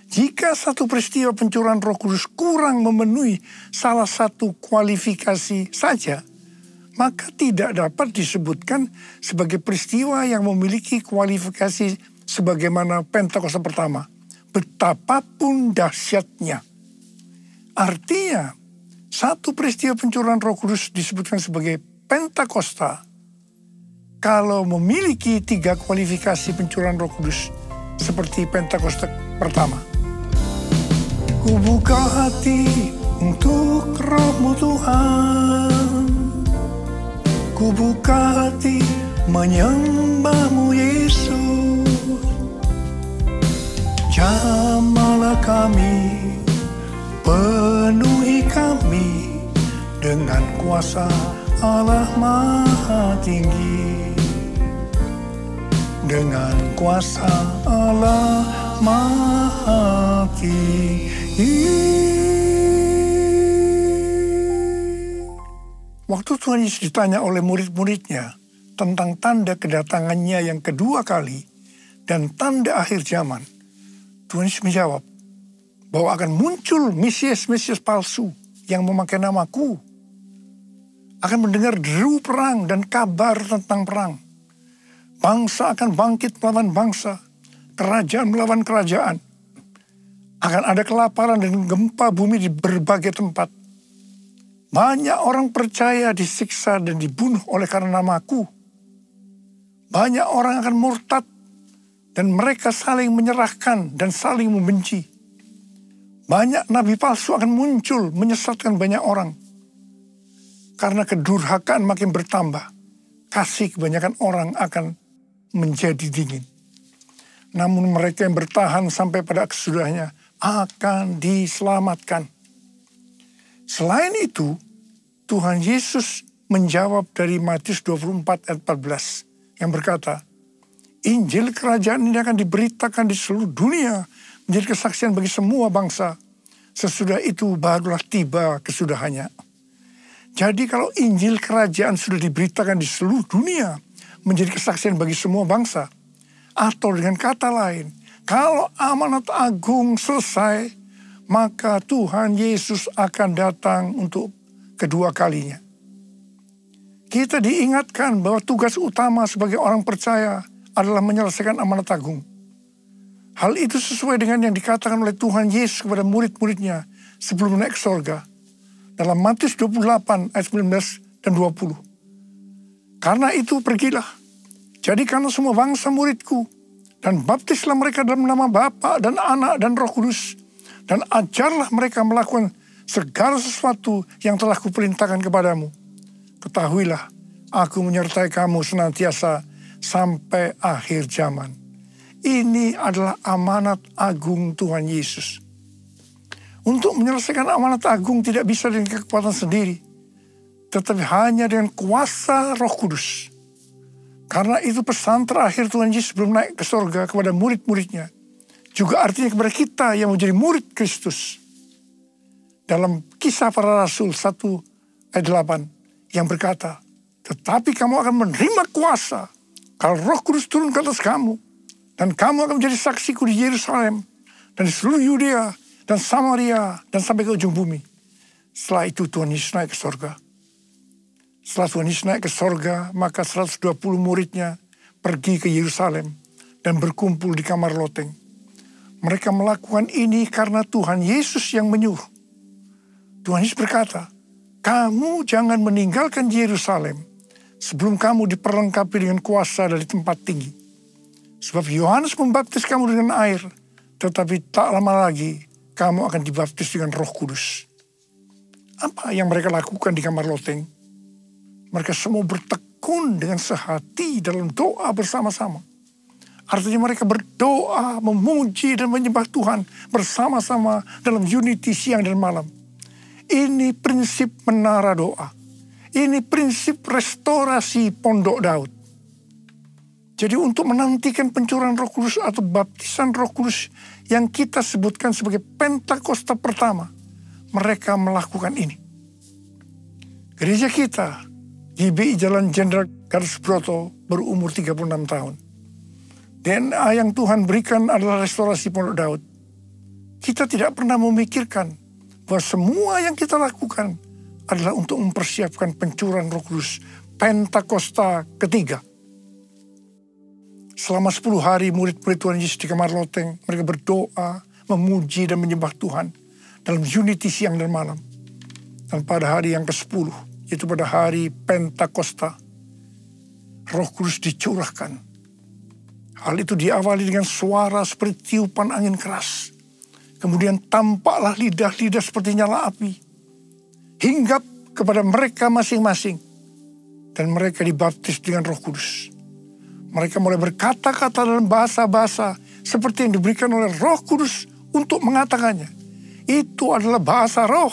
Jika satu peristiwa pencurahan Roh Kudus kurang memenuhi salah satu kualifikasi saja, maka tidak dapat disebutkan sebagai peristiwa yang memiliki kualifikasi sebagaimana Pentakosta pertama, betapapun dahsyatnya. Artinya, satu peristiwa pencurahan Roh Kudus disebutkan sebagai Pentakosta kalau memiliki 3 kualifikasi pencurahan Roh Kudus seperti Pentakosta pertama. Ku buka hati untuk Roh-Mu Tuhan. Ku buka hati menyembah-Mu Yesus. Jamahlah kami, penuhi kami dengan kuasa Allah Maha Tinggi. Dengan kuasa Allah Maha Tinggi. Waktu Tuhan Yesus ditanya oleh murid-muridnya tentang tanda kedatangannya yang kedua kali dan tanda akhir zaman, Tuhan Yesus menjawab bahwa akan muncul Mesias-Mesias palsu yang memakai namaku, akan mendengar deru perang dan kabar tentang perang. Bangsa akan bangkit melawan bangsa, kerajaan melawan kerajaan. Akan ada kelaparan dan gempa bumi di berbagai tempat. Banyak orang percaya disiksa dan dibunuh oleh karena namaku. Banyak orang akan murtad dan mereka saling menyerahkan dan saling membenci. Banyak nabi palsu akan muncul menyesatkan banyak orang. Karena kedurhakaan makin bertambah, kasih kebanyakan orang akan menjadi dingin. Namun mereka yang bertahan sampai pada kesudahnya akan diselamatkan. Selain itu, Tuhan Yesus menjawab dari Matius 24 ayat 14 yang berkata, Injil kerajaan ini akan diberitakan di seluruh dunia menjadi kesaksian bagi semua bangsa. Sesudah itu barulah tiba kesudahannya. Jadi kalau Injil kerajaan sudah diberitakan di seluruh dunia menjadi kesaksian bagi semua bangsa, atau dengan kata lain, kalau amanat agung selesai, maka Tuhan Yesus akan datang untuk kedua kalinya. Kita diingatkan bahwa tugas utama sebagai orang percaya adalah menyelesaikan amanat agung. Hal itu sesuai dengan yang dikatakan oleh Tuhan Yesus kepada murid-muridnya sebelum naik ke sorga. Dalam Matius 28 ayat 19 dan 20. Karena itu pergilah, jadikanlah semua bangsa muridku, dan baptislah mereka dalam nama Bapa dan Anak dan Roh Kudus, dan ajarlah mereka melakukan segala sesuatu yang telah kuperintahkan kepadamu. Ketahuilah, aku menyertai kamu senantiasa sampai akhir zaman. Ini adalah amanat agung Tuhan Yesus. Untuk menyelesaikan amanat agung tidak bisa dengan kekuatan sendiri, tetapi hanya dengan kuasa Roh Kudus. Karena itu pesan terakhir Tuhan Yesus sebelum naik ke sorga kepada murid-muridnya, juga artinya kepada kita yang menjadi murid Kristus. Dalam Kisah Para Rasul 1 ayat 8 yang berkata, tetapi kamu akan menerima kuasa kalau Roh Kudus turun ke atas kamu, dan kamu akan menjadi saksiku di Yerusalem dan di seluruh Yudea dan Samaria dan sampai ke ujung bumi. Setelah itu Tuhan Yesus naik ke sorga. Setelah Tuhan Yesus naik ke sorga, maka 120 muridnya pergi ke Yerusalem dan berkumpul di kamar loteng. Mereka melakukan ini karena Tuhan Yesus yang menyuruh. Tuhan Yesus berkata, kamu jangan meninggalkan Yerusalem sebelum kamu diperlengkapi dengan kuasa dari tempat tinggi. Sebab Yohanes membaptis kamu dengan air, tetapi tak lama lagi kamu akan dibaptis dengan Roh Kudus. Apa yang mereka lakukan di kamar loteng? Mereka semua bertekun dengan sehati dalam doa bersama-sama. Artinya mereka berdoa, memuji dan menyembah Tuhan bersama-sama dalam unity siang dan malam. Ini prinsip menara doa. Ini prinsip restorasi pondok Daud. Jadi untuk menantikan pencurahan Roh Kudus atau baptisan Roh Kudus yang kita sebutkan sebagai Pentakosta pertama, mereka melakukan ini. Gereja kita, GBI Jalan Jenderal Gatot Subroto, berumur 36 tahun. DNA yang Tuhan berikan adalah restorasi pondok Daud. Kita tidak pernah memikirkan bahwa semua yang kita lakukan adalah untuk mempersiapkan pencurahan Roh Kudus Pentakosta ketiga. Selama 10 hari murid-murid Tuhan Yesus di kamar loteng, mereka berdoa, memuji dan menyembah Tuhan dalam unity siang dan malam. Dan pada hari yang ke-10, yaitu pada hari Pentakosta, Roh Kudus dicurahkan. Hal itu diawali dengan suara seperti tiupan angin keras. Kemudian tampaklah lidah-lidah seperti nyala api, hinggap kepada mereka masing-masing, dan mereka dibaptis dengan Roh Kudus. Mereka mulai berkata-kata dalam bahasa-bahasa seperti yang diberikan oleh Roh Kudus untuk mengatakannya. Itu adalah bahasa roh.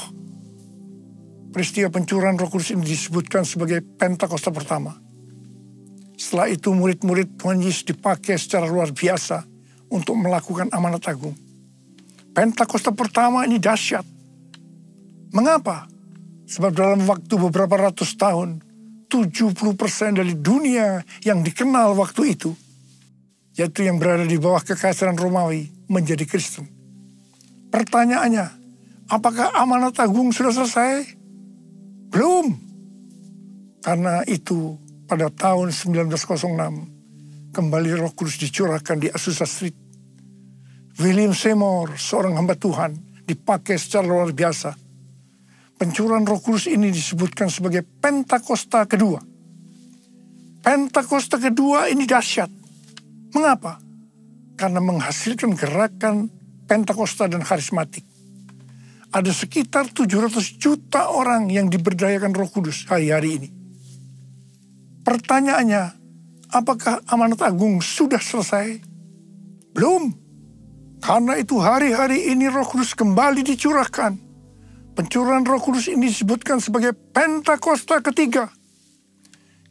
Peristiwa pencurahan Roh Kudus ini disebutkan sebagai Pentakosta pertama. Setelah itu murid-murid Tuhan Yesus dipakai secara luar biasa untuk melakukan amanat agung. Pentakosta pertama ini dahsyat. Mengapa? Sebab dalam waktu beberapa ratus tahun, 70% dari dunia yang dikenal waktu itu, yaitu yang berada di bawah kekaisaran Romawi, menjadi Kristen. Pertanyaannya, apakah amanat agung sudah selesai? Belum. Karena itu pada tahun 1906, kembali Roh Kudus dicurahkan di Azusa Street. William Seymour, seorang hamba Tuhan, dipakai secara luar biasa. Pencurahan Roh Kudus ini disebutkan sebagai Pentakosta kedua. Pentakosta kedua ini dahsyat. Mengapa? Karena menghasilkan gerakan Pentakosta dan karismatik. Ada sekitar 700 juta orang yang diberdayakan Roh Kudus hari-hari ini. Pertanyaannya, apakah amanat agung sudah selesai? Belum. Karena itu hari-hari ini Roh Kudus kembali dicurahkan. Pencurahan Roh Kudus ini disebutkan sebagai Pentakosta ketiga.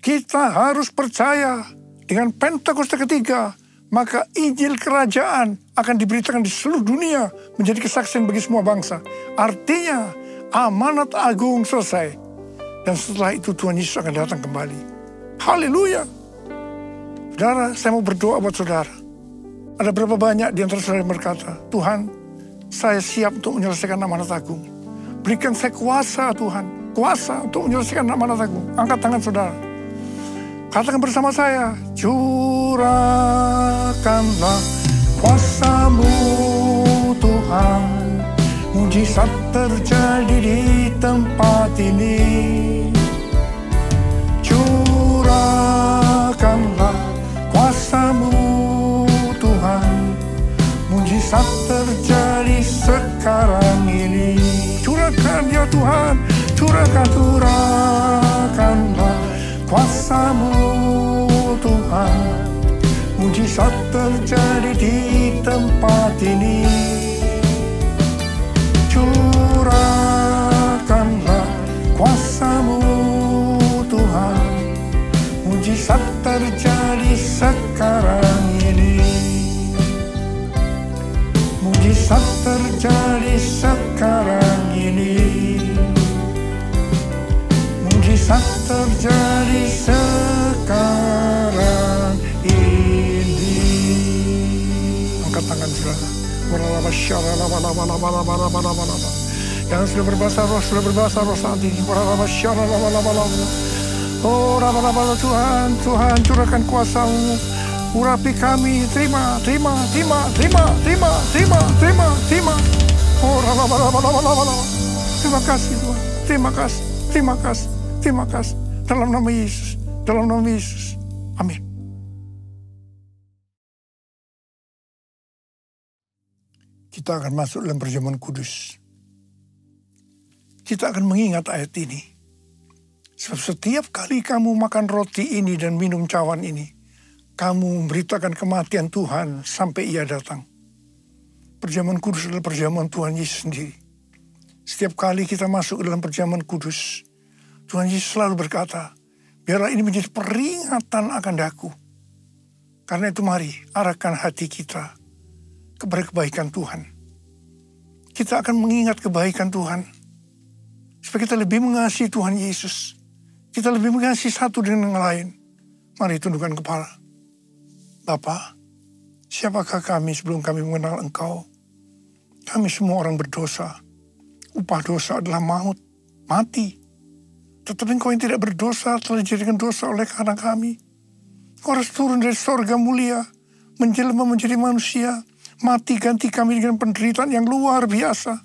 Kita harus percaya dengan Pentakosta ketiga, maka Injil Kerajaan akan diberitakan di seluruh dunia menjadi kesaksian bagi semua bangsa. Artinya amanat agung selesai. Dan setelah itu Tuhan Yesus akan datang kembali. Haleluya. Saudara, saya mau berdoa buat saudara. Ada berapa banyak di antara saudara yang berkata, Tuhan, saya siap untuk menyelesaikan amanat agung. Berikan saya kuasa Tuhan, kuasa untuk menyelesaikan amanat agung. Angkat tangan saudara. Katakan bersama saya, curahkanlah kuasa-Mu Tuhan. Mujizat terjadi di tempat ini. Curahkanlah kuasa-Mu Tuhan. Mujizat terjadi sekarang ini. Curahkan ya Tuhan, curahkanlah kuasa-Mu Tuhan. Mujizat terjadi di tempat ini. Curahkanlah kuasa-Mu Tuhan. Mujizat terjadi sekarang ini. Mujizat terjadi sekarang ini. Mujizat terjadi sekarang ini. Angkat tangan saudara. Yang sudah berbahasa roh saat ini. Oh, Tuhan, curahkan kuasa-Mu. Urapi kami, terima. Oh, terima kasih Tuhan, terima kasih. Dalam nama Yesus, amin. Kita akan masuk dalam perjamuan kudus. Kita akan mengingat ayat ini. Sebab setiap kali kamu makan roti ini dan minum cawan ini, kamu memberitakan kematian Tuhan sampai Ia datang. Perjamuan kudus adalah perjamuan Tuhan Yesus sendiri. Setiap kali kita masuk ke dalam perjamuan kudus, Tuhan Yesus selalu berkata, biarlah ini menjadi peringatan akan daku. Karena itu mari arahkan hati kita kepada kebaikan Tuhan. Kita akan mengingat kebaikan Tuhan. Supaya kita lebih mengasihi Tuhan Yesus. Kita lebih mengasihi satu dengan yang lain. Mari tundukkan kepala. Bapa, siapakah kami sebelum kami mengenal Engkau? Kami semua orang berdosa. Upah dosa adalah maut, mati. Tetapi Engkau yang tidak berdosa telah dijadikan dosa oleh karena kami. Engkau harus turun dari sorga mulia, menjelma menjadi manusia, mati ganti kami dengan penderitaan yang luar biasa.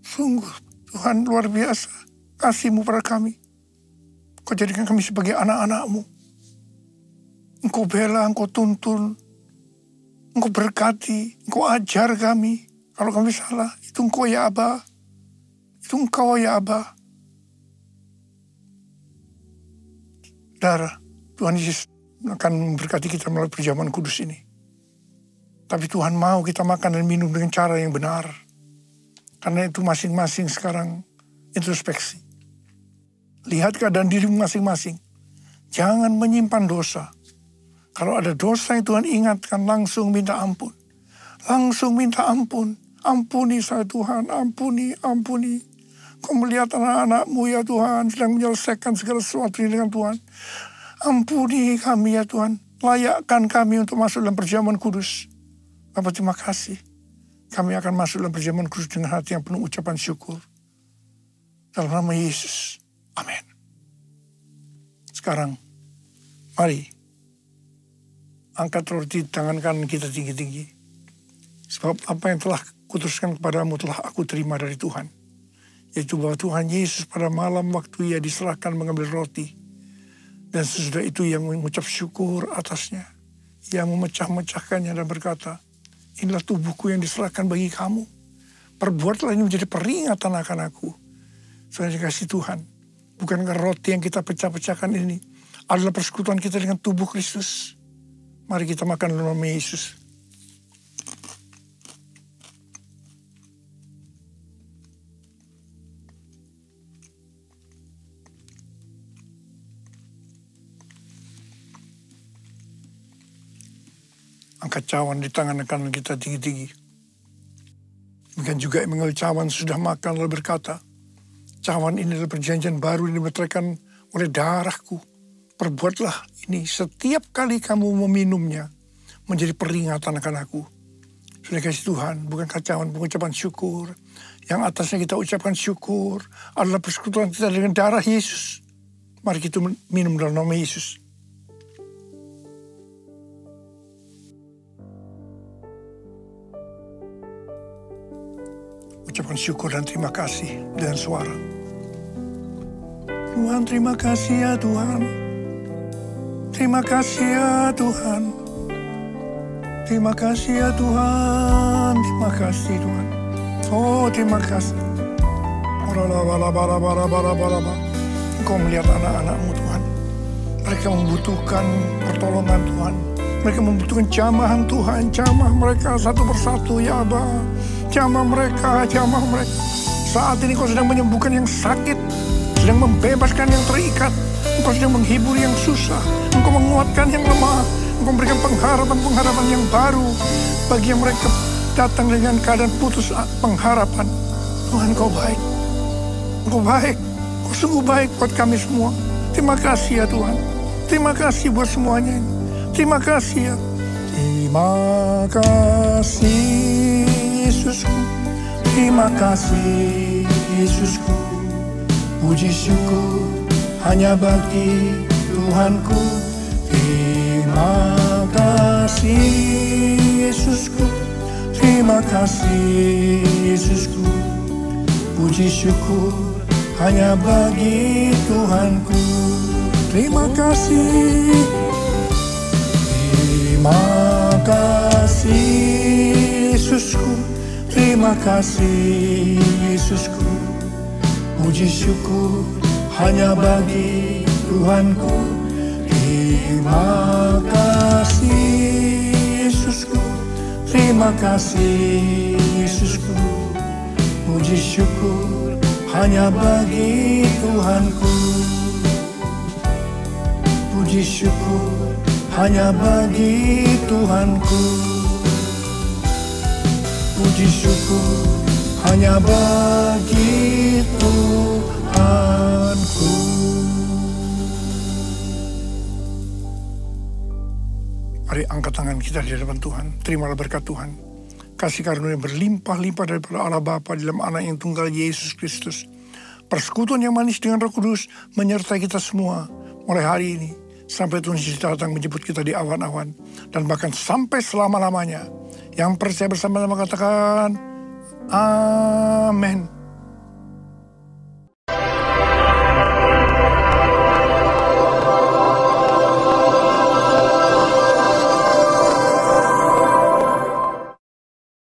Sungguh Tuhan luar biasa kasih-Mu pada kami. Engkau jadikan kami sebagai anak-anak-Mu. Engkau bela, Engkau tuntun, Engkau berkati, Engkau ajar kami. Kalau kami salah, itu Engkau ya Aba. Itu Engkau ya Aba. Saudara, Tuhan Yesus akan memberkati kita melalui perjamuan kudus ini. Tapi Tuhan mau kita makan dan minum dengan cara yang benar. Karena itu masing-masing sekarang introspeksi. Lihat keadaan dirimu masing-masing. Jangan menyimpan dosa. Kalau ada dosa yang Tuhan ingatkan, langsung minta ampun. Langsung minta ampun. Ampuni saya Tuhan, ampuni. Kau melihat anak-anak-Mu ya Tuhan sedang menyelesaikan segala sesuatu ini dengan Tuhan. Ampuni kami ya Tuhan. Layakkan kami untuk masuk dalam perjamuan kudus. Bapa, terima kasih. Kami akan masuk dalam perjamuan kudus dengan hati yang penuh ucapan syukur. Dalam nama Yesus. Amin. Sekarang, mari angkat roti tangan kanan kita tinggi-tinggi. Sebab apa yang telah kuteruskan kepadamu telah aku terima dari Tuhan. Yaitu bahwa Tuhan Yesus pada malam waktu ia diserahkan mengambil roti. Dan sesudah itu ia mengucap syukur atasnya. Ia memecah-mecahkannya dan berkata, inilah tubuhku yang diserahkan bagi kamu. Perbuatlah ini menjadi peringatan akan aku. Saudara dikasih Tuhan. Bukankah roti yang kita pecah-pecahkan ini adalah persekutuan kita dengan tubuh Kristus? Mari kita makan dalam nama Yesus. Angkat cawan di tangan kanan kita tinggi-tinggi. Demikian juga yang mengambil cawan sudah makan lalu berkata, cawan ini adalah perjanjian baru yang dimeteraikan oleh darahku. Perbuatlah ini setiap kali kamu meminumnya menjadi peringatan akan aku. Sudah kasih Tuhan, bukankah cawan pengucapan syukur? Yang atasnya kita ucapkan syukur adalah persekutuan kita dengan darah Yesus. Mari kita minum dalam nama Yesus. Ucapkan syukur dan terima kasih dengan suara. Tuhan, terima kasih ya Tuhan. Terima kasih ya Tuhan. Terima kasih ya Tuhan. Terima kasih Tuhan. Oh, terima kasih. Engkau melihat anak-anak-Mu Tuhan. Mereka membutuhkan pertolongan Tuhan. Mereka membutuhkan jamahan Tuhan. Jamah mereka satu persatu ya Abba. Jamah mereka. Saat ini Kau sedang menyembuhkan yang sakit, sedang membebaskan yang terikat. Engkau sedang menghibur yang susah. Engkau menguatkan yang lemah. Engkau memberikan pengharapan yang baru bagi yang mereka datang dengan keadaan putus pengharapan. Tuhan, Kau baik. Engkau baik. Kau sungguh baik buat kami semua. Terima kasih ya Tuhan. Terima kasih buat semuanya ini. Terima kasih ya. Terima kasih Yesusku, terima kasih Yesusku. Puji syukur hanya bagi Tuhanku. Terima kasih Yesusku, terima kasih Yesusku. Puji syukur hanya bagi Tuhanku. Terima kasih. Terima kasih Yesusku, terima kasih Yesusku. Puji syukur hanya bagi Tuhanku. Terima kasih Yesusku, terima kasih Yesusku. Puji syukur hanya bagi Tuhanku. Puji syukur hanya bagi Tuhanku. Puji syukur hanya bagi Tuhanku. Mari angkat tangan kita di hadapan Tuhan. Terimalah berkat Tuhan. Kasih karunia yang berlimpah-limpah daripada Allah Bapa di dalam Anak yang tunggal Yesus Kristus. Persekutuan yang manis dengan Roh Kudus menyertai kita semua mulai hari ini. Sampai Tuhan Yesus datang menjemput kita di awan-awan. Dan bahkan sampai selama-lamanya. Yang percaya bersama-sama katakan, Amin.